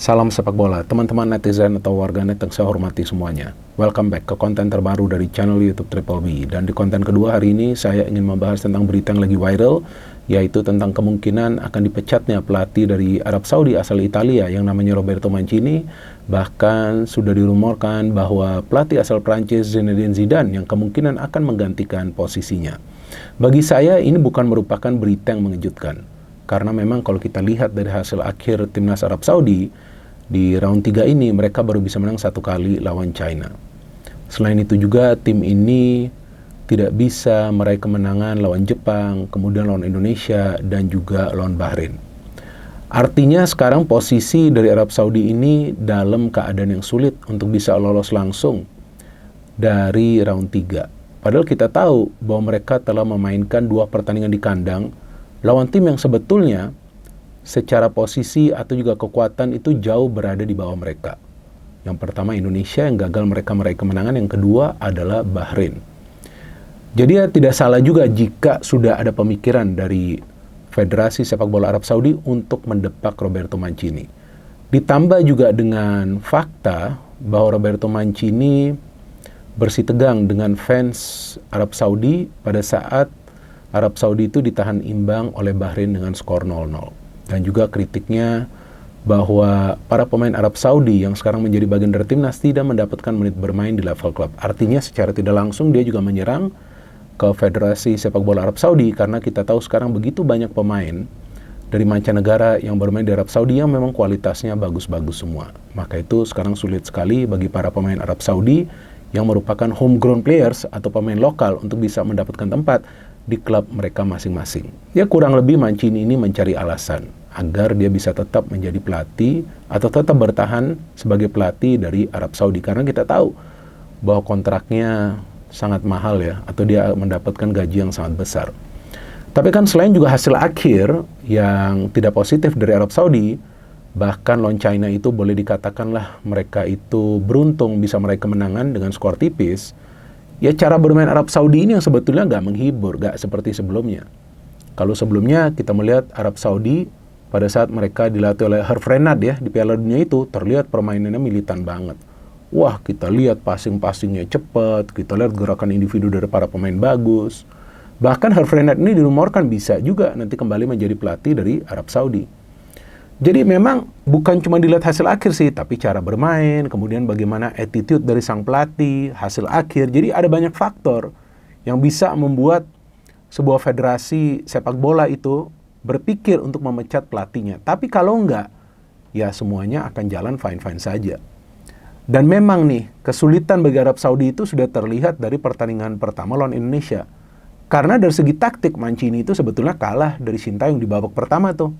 Salam sepak bola, teman-teman netizen atau warganet yang saya hormati semuanya. Welcome back ke konten terbaru dari channel YouTube Triple B. Dan di konten kedua hari ini saya ingin membahas tentang berita yang lagi viral, yaitu tentang kemungkinan akan dipecatnya pelatih dari Arab Saudi asal Italia yang namanya Roberto Mancini. Bahkan sudah dirumorkan bahwa pelatih asal Prancis Zinedine Zidane yang kemungkinan akan menggantikan posisinya. Bagi saya ini bukan merupakan berita yang mengejutkan. Karena memang kalau kita lihat dari hasil akhir timnas Arab Saudi, di round 3 ini mereka baru bisa menang 1 kali lawan China. Selain itu juga tim ini tidak bisa meraih kemenangan lawan Jepang, kemudian lawan Indonesia, dan juga lawan Bahrain. Artinya sekarang posisi dari Arab Saudi ini dalam keadaan yang sulit untuk bisa lolos langsung dari round 3. Padahal kita tahu bahwa mereka telah memainkan 2 pertandingan di kandang lawan tim yang sebetulnya secara posisi atau juga kekuatan itu jauh berada di bawah mereka. Yang pertama Indonesia yang gagal mereka meraih kemenangan, yang kedua adalah Bahrain. Jadi ya tidak salah juga jika sudah ada pemikiran dari Federasi Sepak Bola Arab Saudi untuk mendepak Roberto Mancini. Ditambah juga dengan fakta bahwa Roberto Mancini bersitegang dengan fans Arab Saudi pada saat Arab Saudi itu ditahan imbang oleh Bahrain dengan skor 0-0. Dan juga kritiknya bahwa para pemain Arab Saudi yang sekarang menjadi bagian dari timnas tidak mendapatkan menit bermain di level klub. Artinya secara tidak langsung dia juga menyerang ke Federasi Sepak Bola Arab Saudi, karena kita tahu sekarang begitu banyak pemain dari mancanegara yang bermain di Arab Saudi yang memang kualitasnya bagus-bagus semua. Maka itu sekarang sulit sekali bagi para pemain Arab Saudi yang merupakan homegrown players atau pemain lokal untuk bisa mendapatkan tempat di klub mereka masing-masing. Ya kurang lebih Mancini ini mencari alasan agar dia bisa tetap menjadi pelatih atau tetap bertahan sebagai pelatih dari Arab Saudi. Karena kita tahu bahwa kontraknya sangat mahal ya, atau dia mendapatkan gaji yang sangat besar. Tapi kan selain juga hasil akhir yang tidak positif dari Arab Saudi, bahkan lawan China itu boleh dikatakanlah mereka itu beruntung bisa meraih kemenangan dengan skor tipis. Ya cara bermain Arab Saudi ini yang sebetulnya nggak menghibur, nggak seperti sebelumnya. Kalau sebelumnya kita melihat Arab Saudi pada saat mereka dilatih oleh Herve Renard ya di Piala Dunia itu terlihat permainannya militan banget. Wah, kita lihat passing-passingnya cepat, kita lihat gerakan individu dari para pemain bagus. Bahkan Herve Renard ini dirumorkan bisa juga nanti kembali menjadi pelatih dari Arab Saudi. Jadi memang bukan cuma dilihat hasil akhir sih, tapi cara bermain, kemudian bagaimana attitude dari sang pelatih, hasil akhir. Jadi ada banyak faktor yang bisa membuat sebuah federasi sepak bola itu berpikir untuk memecat pelatihnya. Tapi kalau enggak, ya semuanya akan jalan fine-fine saja. Dan memang nih, kesulitan bagi Arab Saudi itu sudah terlihat dari pertandingan pertama lawan Indonesia. Karena dari segi taktik, Mancini itu sebetulnya kalah dari Sintayong di babak pertama tuh.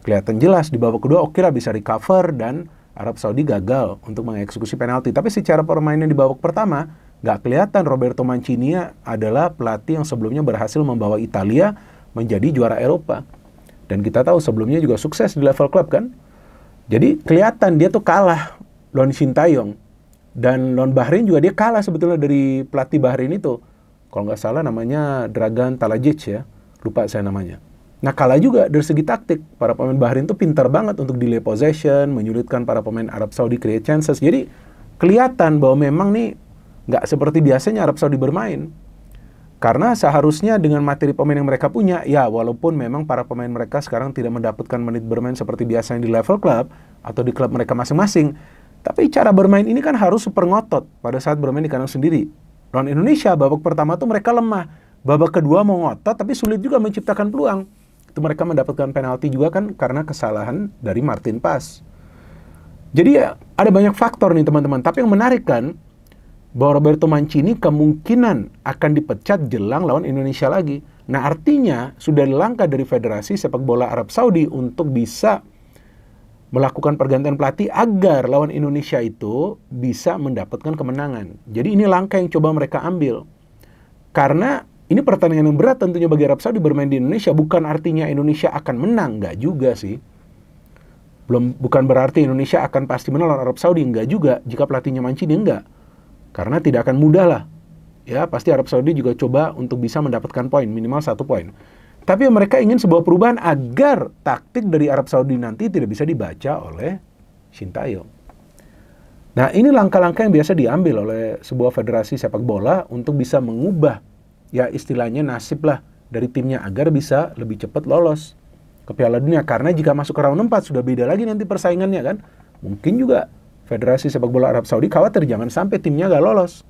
Kelihatan jelas di babak kedua Okira bisa recover dan Arab Saudi gagal untuk mengeksekusi penalti. Tapi secara permainan di babak pertama nggak kelihatan Roberto Mancini adalah pelatih yang sebelumnya berhasil membawa Italia menjadi juara Eropa. Dan kita tahu sebelumnya juga sukses di level klub kan. Jadi kelihatan dia tuh kalah lawan Sintayong. Dan lawan Bahrain juga dia kalah sebetulnya dari pelatih Bahrain itu. Kalau nggak salah namanya Dragan Talajic ya. Lupa saya namanya. Nah kalah juga dari segi taktik. Para pemain Bahrain tuh pintar banget untuk delay possession, menyulitkan para pemain Arab Saudi create chances. Jadi kelihatan bahwa memang nih nggak seperti biasanya Arab Saudi bermain. Karena seharusnya dengan materi pemain yang mereka punya, ya walaupun memang para pemain mereka sekarang tidak mendapatkan menit bermain seperti biasanya di level klub atau di klub mereka masing-masing. Tapi cara bermain ini kan harus super ngotot pada saat bermain di kandang sendiri. Lawan Indonesia babak pertama tuh mereka lemah. Babak kedua mau ngotot tapi sulit juga menciptakan peluang. Itu mereka mendapatkan penalti juga kan karena kesalahan dari Martin Paes. Jadi ya, ada banyak faktor nih teman-teman. Tapi yang menarik kan, bahwa Roberto Mancini kemungkinan akan dipecat jelang lawan Indonesia lagi. Nah artinya sudah ada langkah dari Federasi Sepak Bola Arab Saudi untuk bisa melakukan pergantian pelatih agar lawan Indonesia itu bisa mendapatkan kemenangan. Jadi ini langkah yang coba mereka ambil. Karena ini pertandingan yang berat tentunya bagi Arab Saudi bermain di Indonesia. Bukan artinya Indonesia akan menang, nggak juga sih. Bukan berarti Indonesia akan pasti menang lawan Arab Saudi, nggak juga. Jika pelatihnya Mancini, nggak. Karena tidak akan mudah lah. Ya, pasti Arab Saudi juga coba untuk bisa mendapatkan poin, minimal 1 poin. Tapi mereka ingin sebuah perubahan agar taktik dari Arab Saudi nanti tidak bisa dibaca oleh Sintayong. Nah, ini langkah-langkah yang biasa diambil oleh sebuah federasi sepak bola untuk bisa mengubah, ya istilahnya nasib lah dari timnya agar bisa lebih cepat lolos ke Piala Dunia. Karena jika masuk ke round 4 sudah beda lagi nanti persaingannya kan. Mungkin juga Federasi Sepak Bola Arab Saudi khawatir jangan sampai timnya gak lolos.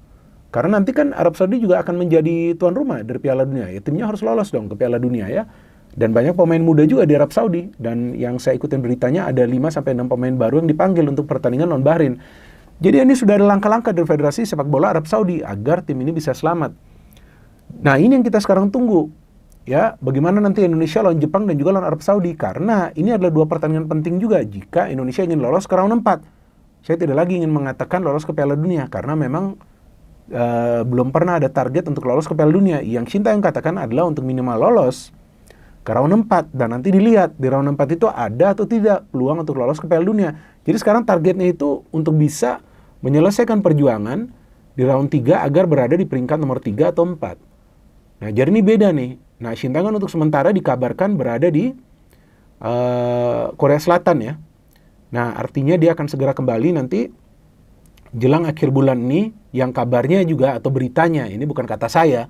Karena nanti kan Arab Saudi juga akan menjadi tuan rumah dari Piala Dunia. Ya timnya harus lolos dong ke Piala Dunia ya. Dan banyak pemain muda juga di Arab Saudi. Dan yang saya ikutin beritanya ada 5-6 pemain baru yang dipanggil untuk pertandingan lawan Bahrain. Jadi ini sudah ada langkah-langkah dari Federasi Sepak Bola Arab Saudi agar tim ini bisa selamat. Nah ini yang kita sekarang tunggu. Ya, bagaimana nanti Indonesia lawan Jepang dan juga lawan Arab Saudi. Karena ini adalah 2 pertandingan penting juga jika Indonesia ingin lolos ke round 4. Saya tidak lagi ingin mengatakan lolos ke Piala Dunia. Karena memang belum pernah ada target untuk lolos ke Piala Dunia. Yang Sintayong katakan adalah untuk minimal lolos ke round 4. Dan nanti dilihat di round 4 itu ada atau tidak peluang untuk lolos ke Piala Dunia. Jadi sekarang targetnya itu untuk bisa menyelesaikan perjuangan di round 3 agar berada di peringkat nomor 3 atau 4. Nah, jadi ini beda nih. Nah, Sintayong untuk sementara dikabarkan berada di Korea Selatan ya. Nah, artinya dia akan segera kembali nanti jelang akhir bulan ini, yang kabarnya juga atau beritanya, ini bukan kata saya,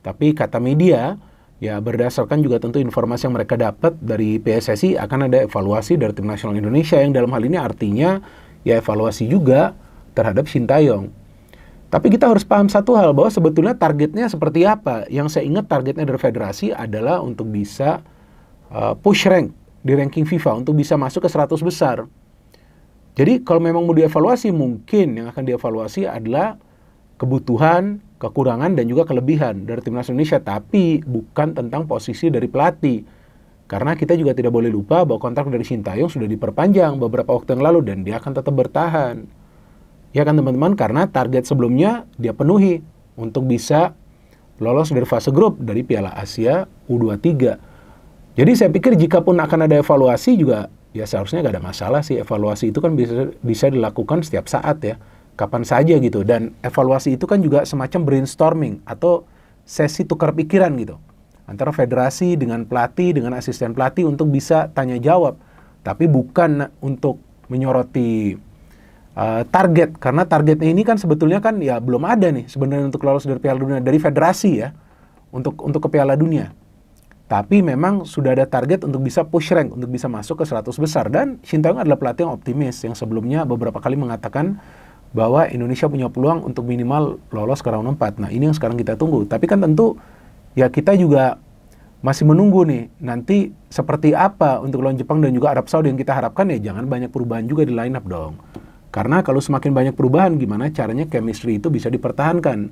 tapi kata media, ya berdasarkan juga tentu informasi yang mereka dapat dari PSSI akan ada evaluasi dari Tim Nasional Indonesia yang dalam hal ini artinya ya evaluasi juga terhadap Sintayong. Tapi kita harus paham satu hal, bahwa sebetulnya targetnya seperti apa. Yang saya ingat targetnya dari federasi adalah untuk bisa push rank di ranking FIFA, untuk bisa masuk ke 100 besar. Jadi kalau memang mau dievaluasi, mungkin yang akan dievaluasi adalah kebutuhan, kekurangan, dan juga kelebihan dari Timnas Indonesia. Tapi bukan tentang posisi dari pelatih. Karena kita juga tidak boleh lupa bahwa kontrak dari Sintayong sudah diperpanjang beberapa waktu yang lalu dan dia akan tetap bertahan. Ya kan teman-teman, karena target sebelumnya dia penuhi untuk bisa lolos dari fase grup dari Piala Asia U23. Jadi saya pikir jikapun akan ada evaluasi juga, ya seharusnya gak ada masalah sih. Evaluasi itu kan bisa dilakukan setiap saat ya, kapan saja gitu. Dan evaluasi itu kan juga semacam brainstorming atau sesi tukar pikiran gitu. Antara federasi dengan pelatih, dengan asisten pelatih untuk bisa tanya jawab. Tapi bukan untuk menyoroti target, karena targetnya ini kan sebetulnya kan ya belum ada nih sebenarnya untuk lolos dari Piala Dunia dari federasi ya untuk ke Piala Dunia. Tapi memang sudah ada target untuk bisa push rank, untuk bisa masuk ke 100 besar. Dan Sintayong adalah pelatih yang optimis yang sebelumnya beberapa kali mengatakan bahwa Indonesia punya peluang untuk minimal lolos ke round 4. Nah, ini yang sekarang kita tunggu. Tapi kan tentu ya kita juga masih menunggu nih nanti seperti apa untuk lawan Jepang dan juga Arab Saudi. Yang kita harapkan ya jangan banyak perubahan juga di line up dong. Karena kalau semakin banyak perubahan, gimana caranya chemistry itu bisa dipertahankan.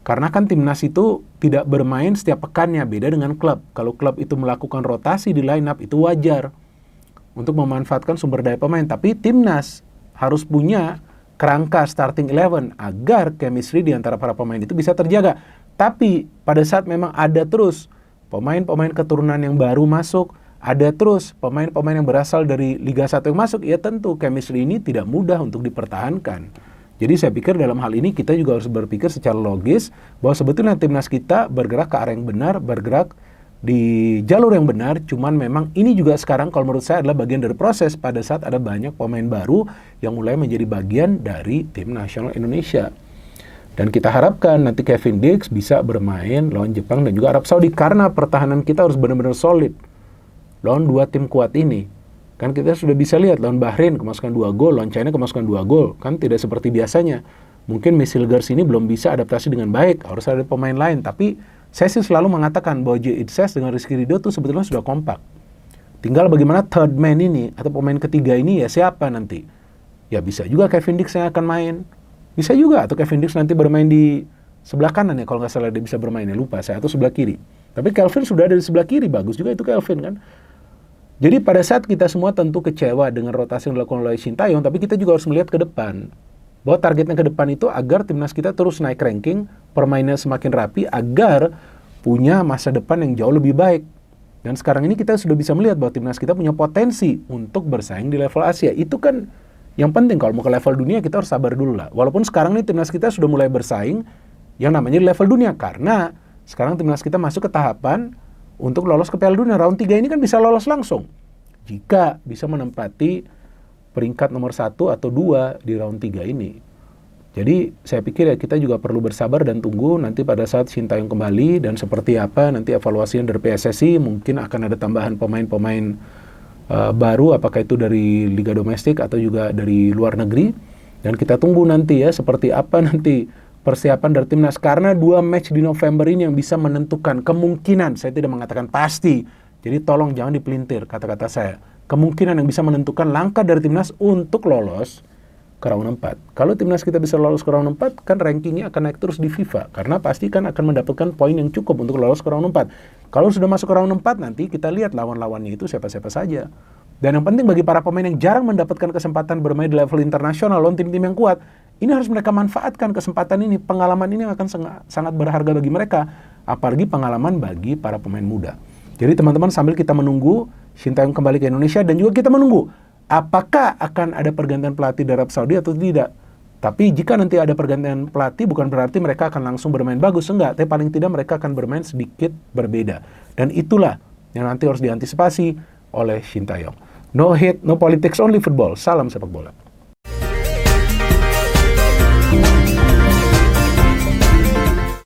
Karena kan timnas itu tidak bermain setiap pekannya, beda dengan klub. Kalau klub itu melakukan rotasi di line up, itu wajar untuk memanfaatkan sumber daya pemain. Tapi timnas harus punya kerangka starting 11 agar chemistry di antara para pemain itu bisa terjaga. Tapi pada saat memang ada terus pemain-pemain keturunan yang baru masuk, ada terus pemain-pemain yang berasal dari Liga 1 yang masuk, ya tentu chemistry ini tidak mudah untuk dipertahankan. Jadi saya pikir dalam hal ini kita juga harus berpikir secara logis bahwa sebetulnya timnas kita bergerak ke arah yang benar, bergerak di jalur yang benar, cuman memang ini juga sekarang kalau menurut saya adalah bagian dari proses pada saat ada banyak pemain baru yang mulai menjadi bagian dari tim nasional Indonesia. Dan kita harapkan nanti Kevin Dix bisa bermain lawan Jepang dan juga Arab Saudi karena pertahanan kita harus benar-benar solid lawan 2 tim kuat ini. Kan kita sudah bisa lihat lawan Bahrain kemasukan 2 gol, lawan China kemasukan 2 gol. Kan tidak seperti biasanya. Mungkin Misilgers ini belum bisa adaptasi dengan baik, harus ada pemain lain. Tapi saya sih selalu mengatakan bahwa J. Itzes dengan Rizky Ridho itu sebetulnya sudah kompak. Tinggal bagaimana third man ini atau pemain ketiga ini ya siapa nanti. Ya bisa juga Kevin Dix yang akan main. Bisa juga atau Kevin Dix nanti bermain di sebelah kanan ya, kalau nggak salah dia bisa bermain ya, lupa saya, atau sebelah kiri. Tapi Kelvin sudah ada di sebelah kiri, bagus juga itu Kelvin kan. Jadi pada saat kita semua tentu kecewa dengan rotasi yang dilakukan oleh Sintayong, tapi kita juga harus melihat ke depan. Bahwa targetnya ke depan itu agar timnas kita terus naik ranking, permainannya semakin rapi, agar punya masa depan yang jauh lebih baik. Dan sekarang ini kita sudah bisa melihat bahwa timnas kita punya potensi untuk bersaing di level Asia. Itu kan yang penting, kalau mau ke level dunia kita harus sabar dulu lah. Walaupun sekarang ini timnas kita sudah mulai bersaing yang namanya di level dunia, karena sekarang timnas kita masuk ke tahapan untuk lolos ke Piala Dunia. Round 3 ini kan bisa lolos langsung jika bisa menempati peringkat nomor 1 atau 2 di round 3 ini. Jadi saya pikir ya kita juga perlu bersabar dan tunggu nanti pada saat Sintayong kembali dan seperti apa nanti evaluasinya dari PSSI. Mungkin akan ada tambahan pemain-pemain baru, apakah itu dari liga domestik atau juga dari luar negeri. Dan kita tunggu nanti ya seperti apa nanti persiapan dari timnas, karena 2 match di November ini yang bisa menentukan kemungkinan, saya tidak mengatakan pasti, jadi tolong jangan dipelintir kata-kata saya, kemungkinan yang bisa menentukan langkah dari timnas untuk lolos ke round 4. Kalau timnas kita bisa lolos ke round 4, kan rankingnya akan naik terus di FIFA, karena pasti kan akan mendapatkan poin yang cukup untuk lolos ke round 4. Kalau sudah masuk ke round 4, nanti kita lihat lawan-lawannya itu siapa-siapa saja. Dan yang penting bagi para pemain yang jarang mendapatkan kesempatan bermain di level internasional lawan tim-tim yang kuat, ini harus mereka manfaatkan kesempatan ini. Pengalaman ini akan sangat berharga bagi mereka, apalagi pengalaman bagi para pemain muda. Jadi teman-teman, sambil kita menunggu Sintayong kembali ke Indonesia dan juga kita menunggu apakah akan ada pergantian pelatih di Arab Saudi atau tidak. Tapi jika nanti ada pergantian pelatih, bukan berarti mereka akan langsung bermain bagus, enggak. Tapi paling tidak mereka akan bermain sedikit berbeda. Dan itulah yang nanti harus diantisipasi oleh Sintayong. No hate, no politics, only football. Salam sepak bola.